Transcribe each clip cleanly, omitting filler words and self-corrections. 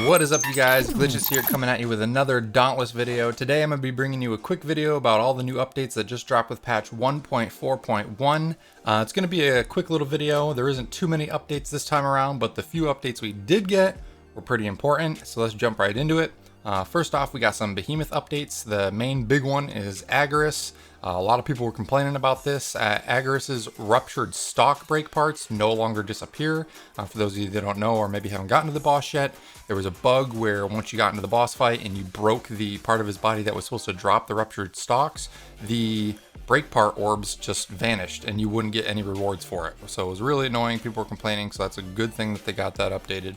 What is up, you guys? Glitches here, coming at you with another Dauntless video. Today I'm going to be bringing you a quick video about all the new updates that just dropped with patch 1.4.1. It's going to be a quick little video. There isn't too many updates this time around, but the few updates we did get were pretty important, so let's jump right into it. First off, we got some behemoth updates. The main big one is Agaris. A lot of people were complaining about this. Agaris's ruptured stock break parts no longer disappear. For those of you that don't know or maybe haven't gotten to the boss yet, there was a bug where once you got into the boss fight and you broke the part of his body that was supposed to drop the ruptured stalks, the break part orbs just vanished and you wouldn't get any rewards for it. So it was really annoying. People were complaining, so that's a good thing that they got that updated.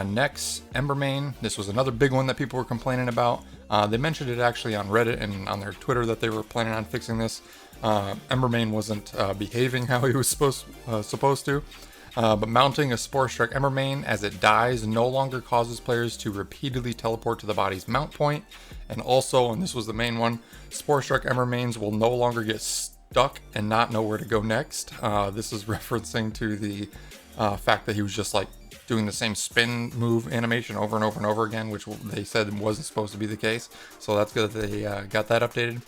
Next, Ember Main. This was another big one that people were complaining about. They mentioned it actually on Reddit and on their Twitter that they were planning on fixing this. Ember Main wasn't behaving how he was supposed to. But mounting a Spore Struck Ember Main as it dies no longer causes players to repeatedly teleport to the body's mount point. And also, and this was the main one, Spore Struck Ember Mains will no longer get stuck and not know where to go next. This is referencing to the fact that he was just like doing the same spin move animation over and over and over again, which they said wasn't supposed to be the case. So that's good that they got that updated.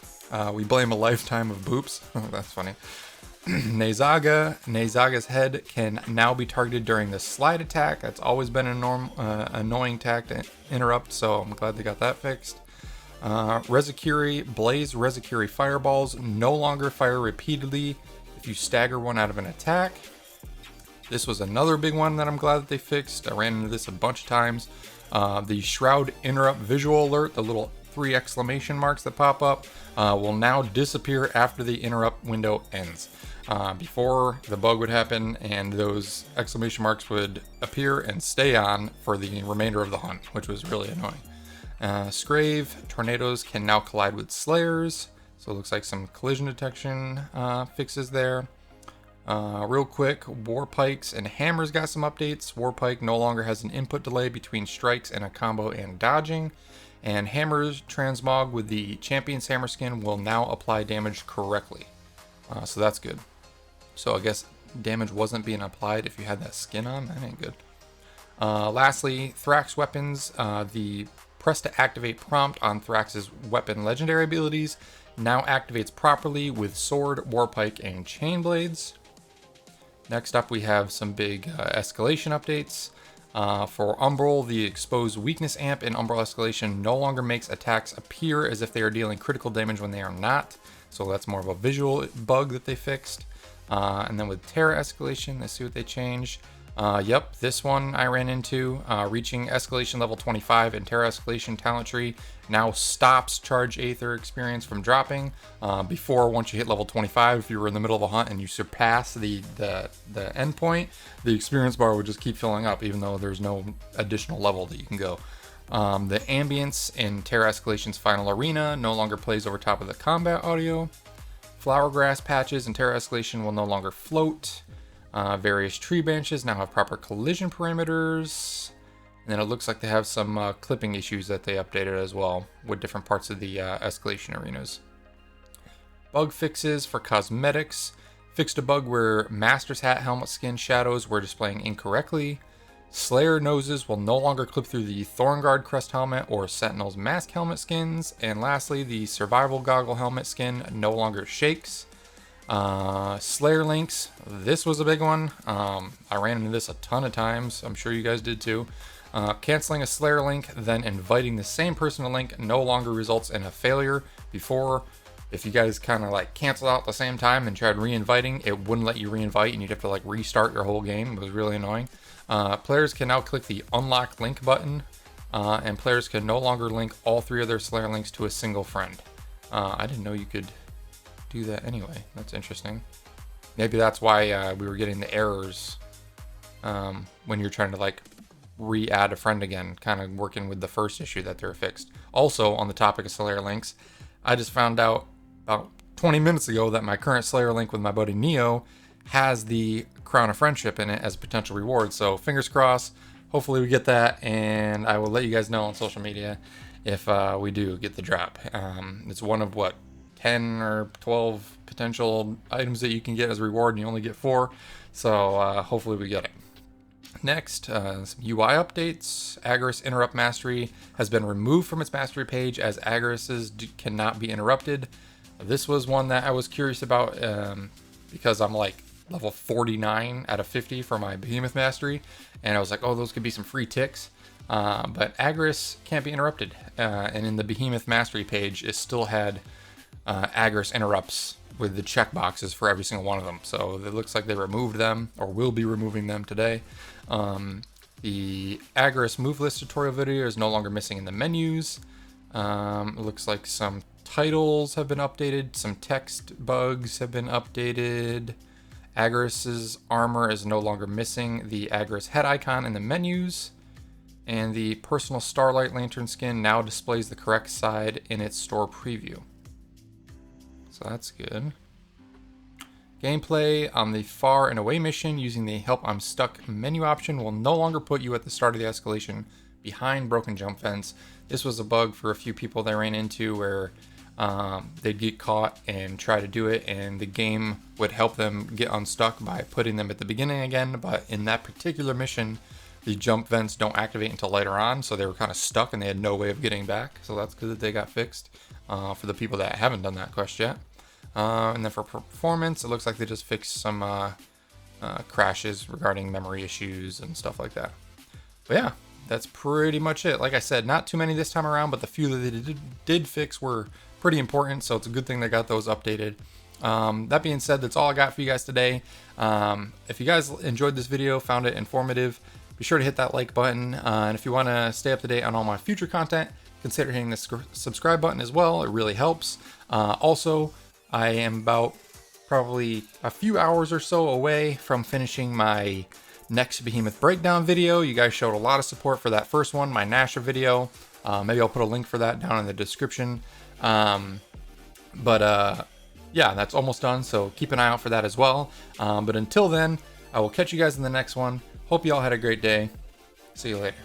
We blame a lifetime of boops. That's funny. Nezaga's head can now be targeted during the slide attack. That's always been an annoying tack to interrupt, so I'm glad they got that fixed. Blaze Rezakiri fireballs no longer fire repeatedly if you stagger one out of an attack. This was another big one that I'm glad that they fixed. I ran into this a bunch of times. The Shroud Interrupt visual alert, the little 3 exclamation marks that pop up, will now disappear after the interrupt window ends. Before, the bug would happen and those exclamation marks would appear and stay on for the remainder of the hunt, which was really annoying. Scrave tornadoes can now collide with slayers, so it looks like some collision detection fixes there. Real quick, war pikes and hammers got some updates. War pike no longer has an input delay between strikes and a combo and dodging. And hammers transmog with the champion's hammer skin will now apply damage correctly. So that's good. So I guess damage wasn't being applied if you had that skin on. That ain't good. Lastly, Thrax Weapons. The press to activate prompt on Thrax's weapon legendary abilities now activates properly with sword, warpike, and chain blades. Next up, we have some big escalation updates. For Umbral, the exposed weakness amp in Umbral escalation no longer makes attacks appear as if they are dealing critical damage when they are not. So that's more of a visual bug that they fixed. And then with Terra escalation, let's see what they changed. Yep, this one I ran into. Reaching escalation level 25 in Terra escalation talent tree now stops charge aether experience from dropping. Before, once you hit level 25, if you were in the middle of a hunt and you surpass the end point, the experience bar would just keep filling up even though there's no additional level that you can go. The ambience in Terra escalation's final arena no longer plays over top of the combat audio. Flower grass patches in Terra escalation will no longer float. Various tree branches now have proper collision parameters. And then it looks like they have some clipping issues that they updated as well with different parts of the escalation arenas. Bug fixes for cosmetics. Fixed a bug where Master's Hat helmet skin shadows were displaying incorrectly. Slayer noses will no longer clip through the Thornguard crest helmet or Sentinel's mask helmet skins. And lastly, the survival goggle helmet skin no longer shakes. Slayer links, this was a big one. I ran into this a ton of times. I'm sure you guys did too. Canceling a Slayer link, then inviting the same person to link no longer results in a failure. Before, if you guys kind of like cancel out at the same time and tried re-inviting, it wouldn't let you re-invite and you'd have to like restart your whole game. It was really annoying. Players can now click the unlock link button, and players can no longer link all 3 of their Slayer links to a single friend. I didn't know you could do that anyway. That's interesting. Maybe that's why we were getting the errors when you're trying to like re-add a friend again, kind of working with the first issue that they're fixed. Also, on the topic of Slayer links, I just found out about 20 minutes ago that my current Slayer link with my buddy Neo has the Crown of Friendship in it as a potential reward. So fingers crossed, hopefully we get that, and I will let you guys know on social media if we do get the drop. It's one of what, 10 or 12 potential items that you can get as a reward, and you only get 4. So hopefully we get it. Next, some UI updates. Agaris Interrupt Mastery has been removed from its mastery page as Agaris's cannot be interrupted. This was one that I was curious about because I'm like level 49 out of 50 for my Behemoth Mastery, and I was like, oh, those could be some free ticks. But Agaris can't be interrupted, and in the Behemoth Mastery page, it still had Agaris interrupts with the checkboxes for every single one of them. So it looks like they removed them, or will be removing them today. The Agaris move list tutorial video is no longer missing in the menus. It looks like some titles have been updated, some text bugs have been updated. Agaris's armor is no longer missing the Agaris head icon in the menus. And the personal Starlight Lantern skin now displays the correct side in its store preview. So that's good. Gameplay on the far and away mission using the Help I'm Stuck menu option will no longer put you at the start of the escalation behind broken jump fence. This was a bug for a few people that ran into where they'd get caught and try to do it, and the game would help them get unstuck by putting them at the beginning again. But in that particular mission, the jump vents don't activate until later on, so they were kind of stuck and they had no way of getting back. So that's good that they got fixed for the people that haven't done that quest yet. And then for performance, it looks like they just fixed some crashes regarding memory issues and stuff like that. But yeah, that's pretty much it. Like I said, not too many this time around, but the few that they did fix were pretty important, so it's a good thing they got those updated. That being said, that's all I got for you guys today. If you guys enjoyed this video, found it informative, be sure to hit that like button. And if you want to stay up to date on all my future content, consider hitting the subscribe button as well. It really helps. Also, I am about probably a few hours or so away from finishing my next Behemoth breakdown video. You guys showed a lot of support for that first one, my Nasher video. Maybe I'll put a link for that down in the description. Yeah, that's almost done, so keep an eye out for that as well. But until then, I will catch you guys in the next one. Hope you all had a great day. See you later.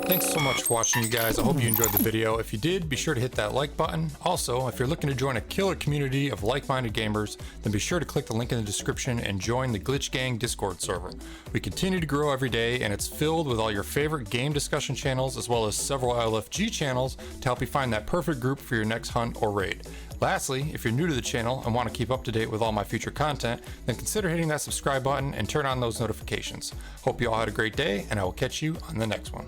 Thanks so much for watching, you guys. I hope you enjoyed the video. If you did, be sure to hit that like button. Also, if you're looking to join a killer community of like-minded gamers, then be sure to click the link in the description and join the Glitch Gang Discord server. We continue to grow every day, and it's filled with all your favorite game discussion channels, as well as several LFG channels to help you find that perfect group for your next hunt or raid. Lastly, if you're new to the channel and want to keep up to date with all my future content, then consider hitting that subscribe button and turn on those notifications. Hope you all had a great day, and I will catch you on the next one.